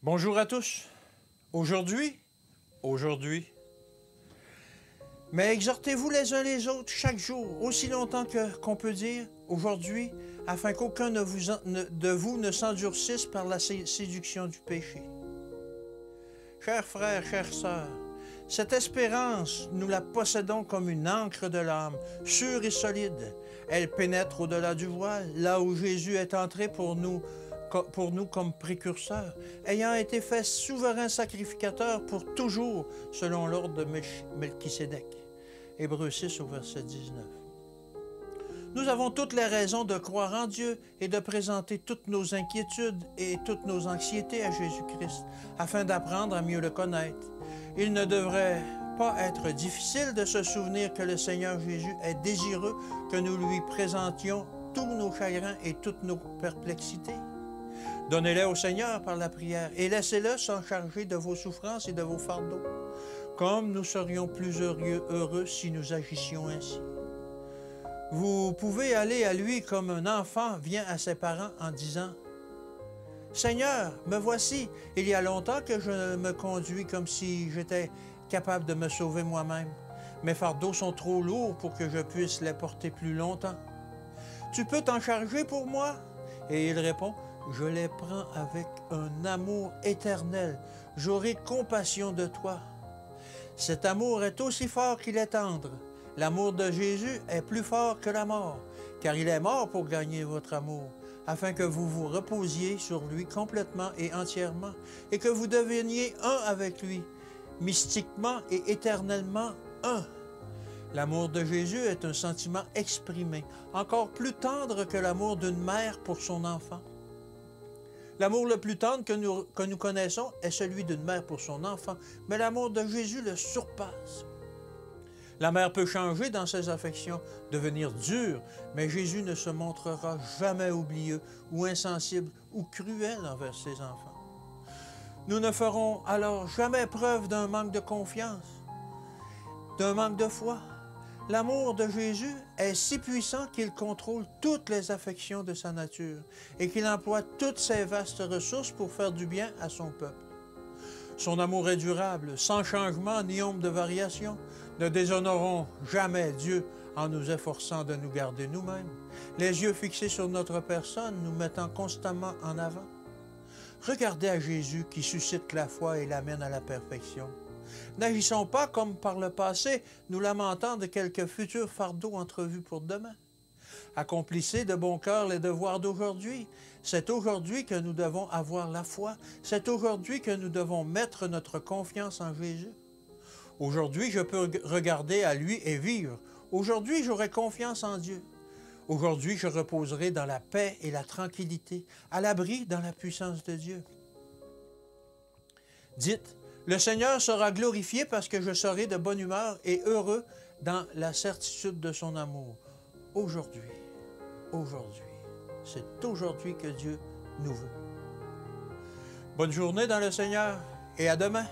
Bonjour à tous. Aujourd'hui, mais exhortez-vous les uns les autres chaque jour, aussi longtemps qu'on peut dire aujourd'hui, afin qu'aucun de vous ne s'endurcisse par la séduction du péché. Chers frères, chères sœurs, cette espérance, nous la possédons comme une ancre de l'âme, sûre et solide. Elle pénètre au-delà du voile, là où Jésus est entré pour nous comme précurseur, ayant été fait souverain sacrificateur pour toujours, selon l'ordre de Melchisédek. Hébreux 6 au verset 19. Nous avons toutes les raisons de croire en Dieu et de présenter toutes nos inquiétudes et toutes nos anxiétés à Jésus-Christ, afin d'apprendre à mieux le connaître. Il ne devrait pas être difficile de se souvenir que le Seigneur Jésus est désireux que nous lui présentions tous nos chagrins et toutes nos perplexités. Donnez-les au Seigneur par la prière et laissez-le s'en charger de vos souffrances et de vos fardeaux, comme nous serions plus heureux si nous agissions ainsi. Vous pouvez aller à lui comme un enfant vient à ses parents en disant « Seigneur, me voici, il y a longtemps que je me conduis comme si j'étais capable de me sauver moi-même. Mes fardeaux sont trop lourds pour que je puisse les porter plus longtemps. Tu peux t'en charger pour moi? » Et il répond « Je les prends avec un amour éternel. J'aurai compassion de toi. » Cet amour est aussi fort qu'il est tendre. L'amour de Jésus est plus fort que la mort, car il est mort pour gagner votre amour, afin que vous vous reposiez sur lui complètement et entièrement, et que vous deveniez un avec lui, mystiquement et éternellement un. L'amour de Jésus est un sentiment exprimé, encore plus tendre que l'amour d'une mère pour son enfant. L'amour le plus tendre que nous connaissons est celui d'une mère pour son enfant, mais l'amour de Jésus le surpasse. La mère peut changer dans ses affections, devenir dure, mais Jésus ne se montrera jamais oublieux ou insensible ou cruel envers ses enfants. Nous ne ferons alors jamais preuve d'un manque de confiance, d'un manque de foi. L'amour de Jésus est si puissant qu'il contrôle toutes les affections de sa nature et qu'il emploie toutes ses vastes ressources pour faire du bien à son peuple. Son amour est durable, sans changement ni ombre de variation. Ne déshonorons jamais Dieu en nous efforçant de nous garder nous-mêmes, les yeux fixés sur notre personne, nous mettant constamment en avant. Regardez à Jésus qui suscite la foi et l'amène à la perfection. N'agissons pas comme par le passé, nous lamentant de quelques futurs fardeaux entrevus pour demain. Accomplissez de bon cœur les devoirs d'aujourd'hui. C'est aujourd'hui que nous devons avoir la foi. C'est aujourd'hui que nous devons mettre notre confiance en Jésus. Aujourd'hui, je peux regarder à lui et vivre. Aujourd'hui, j'aurai confiance en Dieu. Aujourd'hui, je reposerai dans la paix et la tranquillité, à l'abri dans la puissance de Dieu. Dites, le Seigneur sera glorifié parce que je serai de bonne humeur et heureux dans la certitude de son amour. Aujourd'hui, c'est aujourd'hui que Dieu nous veut. Bonne journée dans le Seigneur et à demain.